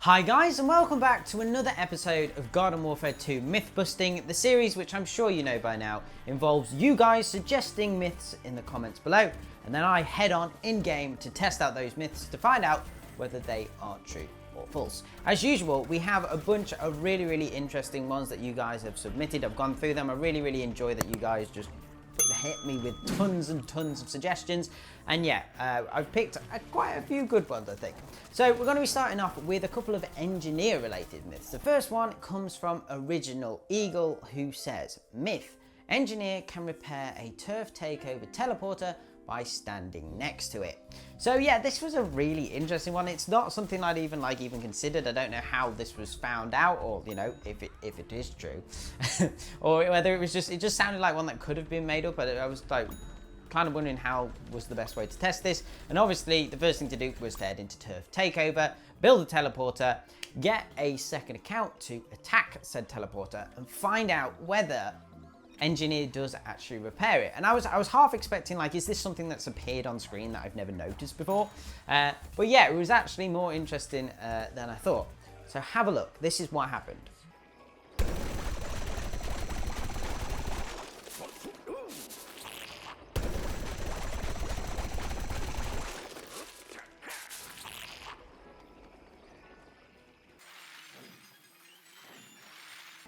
Hi guys, and welcome back to another episode of Garden Warfare 2 Myth Busting, the series which I'm sure you know by now involves you guys suggesting myths in the comments below, and then I head on in-game to test out those myths to find out whether they are true or false. As usual, we have a bunch of really interesting ones that you guys have submitted. I've gone through them. I really enjoy that you guys just hit me with tons and tons of suggestions, and yeah, I've picked quite a few good ones, I think. So we're going to be starting off with a couple of engineer related myths. The first one comes from Original Eagle, who says, myth, engineer can repair a turf takeover teleporter by standing next to it. So yeah, this was a really interesting one. It's not something I'd even considered. I don't know how this was found out, or you know, if it is true, or whether it just sounded like one that could have been made up. But I was like kind of wondering how was the best way to test this. And obviously the first thing to do was to head into Turf Takeover, build a teleporter, get a second account to attack said teleporter, and find out whether engineer does actually repair it. And I was half expecting, like, is this something that's appeared on screen that I've never noticed before? But yeah, it was actually more interesting than I thought. So have a look. This is what happened.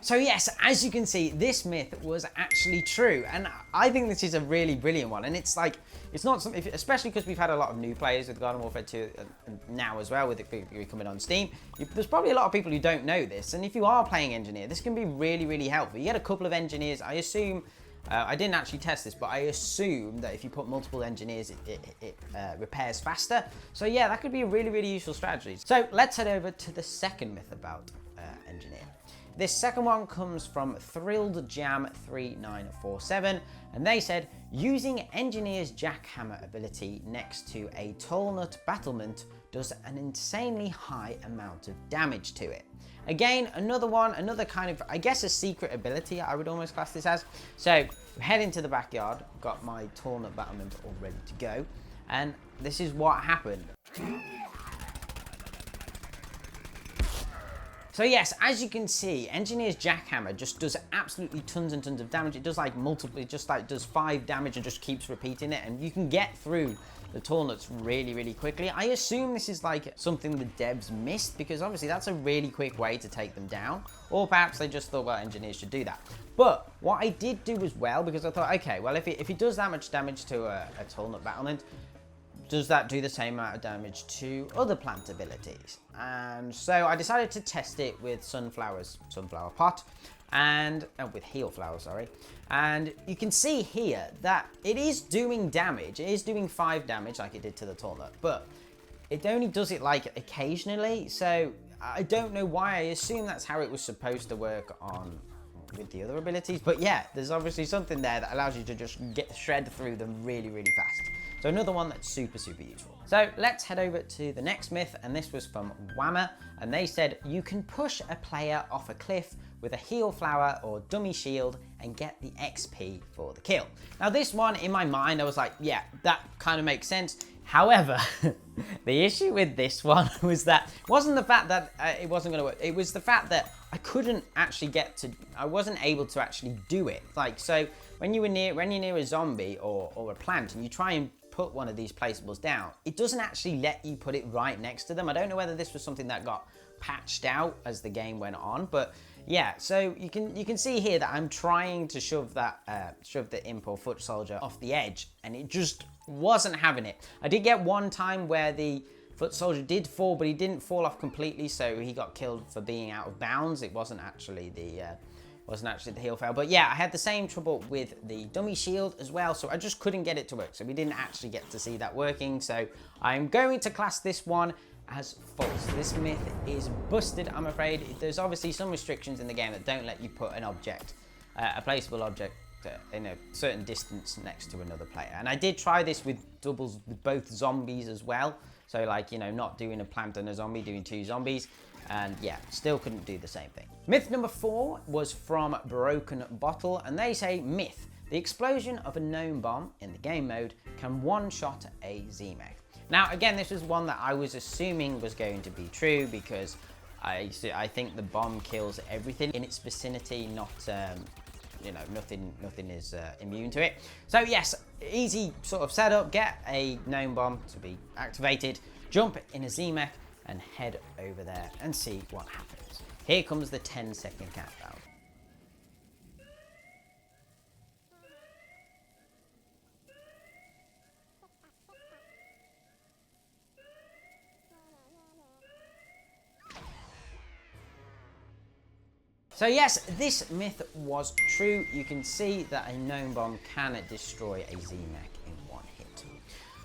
So yes, as you can see, this myth was actually true, and I think this is a really brilliant one. And it's like, it's not something, especially because we've had a lot of new players with Garden Warfare 2 and now as well with it coming on Steam. There's probably a lot of people who don't know this, and if you are playing engineer, this can be really helpful. You get a couple of engineers. I assume, I didn't actually test this, but I assume that if you put multiple engineers, it repairs faster. So yeah, that could be a really useful strategy. So let's head over to the second myth about engineer. This second one comes from Thrilled Jam 3947, and they said, using Engineer's Jackhammer ability next to a Tallnut battlement does an insanely high amount of damage to it. Again, another kind of, I guess, a secret ability, I would almost class this as. So, head into the backyard, got my Tallnut battlement all ready to go, and this is what happened. So yes, as you can see, Engineer's Jackhammer just does absolutely tons and tons of damage. It does like multiple, it just like does 5 damage and just keeps repeating it, and you can get through the Tallnuts really quickly. I assume this is like something the devs missed, because obviously that's a really quick way to take them down, or perhaps they just thought, well, engineers should do that. But what I did do as well, because I thought, okay, well, if he does that much damage to a Tallnut battlement, does that do the same amount of damage to other plant abilities? And so I decided to test it with sunflower pot, and with heel flower, sorry. And you can see here that it is doing damage. It is doing 5 damage like it did to the Tallnut, but it only does it like occasionally. So I don't know why. I assume that's how it was supposed to work on with the other abilities. But yeah, there's obviously something there that allows you to just shred through them really fast. So another one that's super useful. So let's head over to the next myth, and this was from Whamm, and they said, you can push a player off a cliff with a heal flower or dummy shield and get the XP for the kill. Now this one, in my mind, I was like, yeah, that kind of makes sense. However, the issue with this one was that it wasn't the fact that it wasn't going to work. It was the fact that I couldn't actually I wasn't able to actually do it. Like, so when you're near a zombie or a plant and you try and put one of these placeables down, it doesn't actually let you put it right next to them. I don't know whether this was something that got patched out as the game went on, but yeah, so you can see here that I'm trying to shove the imp or foot soldier off the edge, and it just wasn't having it. I did get one time where the foot soldier did fall, but he didn't fall off completely, so he got killed for being out of bounds. It wasn't actually the heal fail. But yeah, I had the same trouble with the dummy shield as well, so I just couldn't get it to work. So we didn't actually get to see that working. So I'm going to class this one as false. This myth is busted, I'm afraid. There's obviously some restrictions in the game that don't let you put an object, a placeable object, in a certain distance next to another player. And I did try this with doubles with both zombies as well. So like, you know, not doing a plant and a zombie, doing 2 zombies. And yeah, still couldn't do the same thing. Myth number 4 was from Broken Bottle, and they say, myth, the explosion of a gnome bomb in the game mode can one-shot a Z-Mech. Now, again, this was one that I was assuming was going to be true because I think the bomb kills everything in its vicinity, not you know, nothing is immune to it. So yes, easy sort of setup. Get a gnome bomb to be activated, jump in a Z-Mech and head over there and see what happens. Here comes the 10-second countdown. So yes, this myth was true. You can see that a gnome bomb can destroy a Z-Mech in one hit.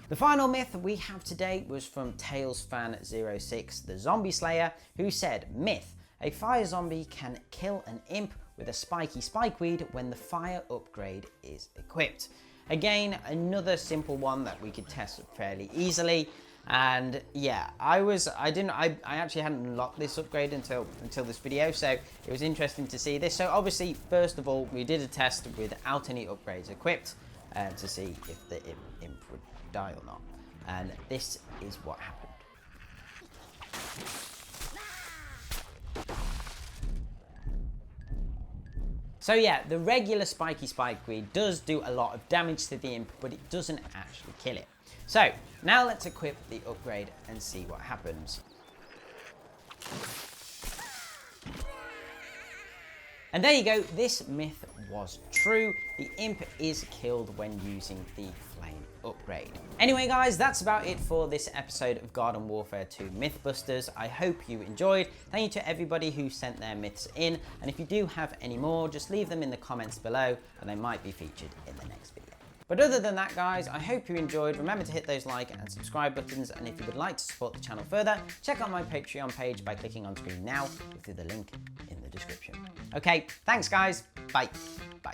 The final myth we have today was from TailsFan06, the zombie slayer, who said, myth, a fire zombie can kill an imp with a spiky spikeweed when the fire upgrade is equipped. Again, another simple one that we could test fairly easily. And yeah, I actually hadn't unlocked this upgrade until this video, so it was interesting to see this. So obviously, first of all, we did a test without any upgrades equipped to see if the imp would die or not. And this is what happened. So yeah, the regular spiky spikeweed does do a lot of damage to the imp, but it doesn't actually kill it. So now let's equip the upgrade and see what happens. And there you go, this myth was true. The imp is killed when using the flame upgrade. Anyway guys, that's about it for this episode of Garden Warfare 2 Mythbusters. I hope you enjoyed. Thank you to everybody who sent their myths in. And if you do have any more, just leave them in the comments below and they might be featured in the next video. But other than that guys, I hope you enjoyed. Remember to hit those like and subscribe buttons, and if you would like to support the channel further, check out my Patreon page by clicking on screen now or through the link in the description. Okay, thanks guys, bye. Bye.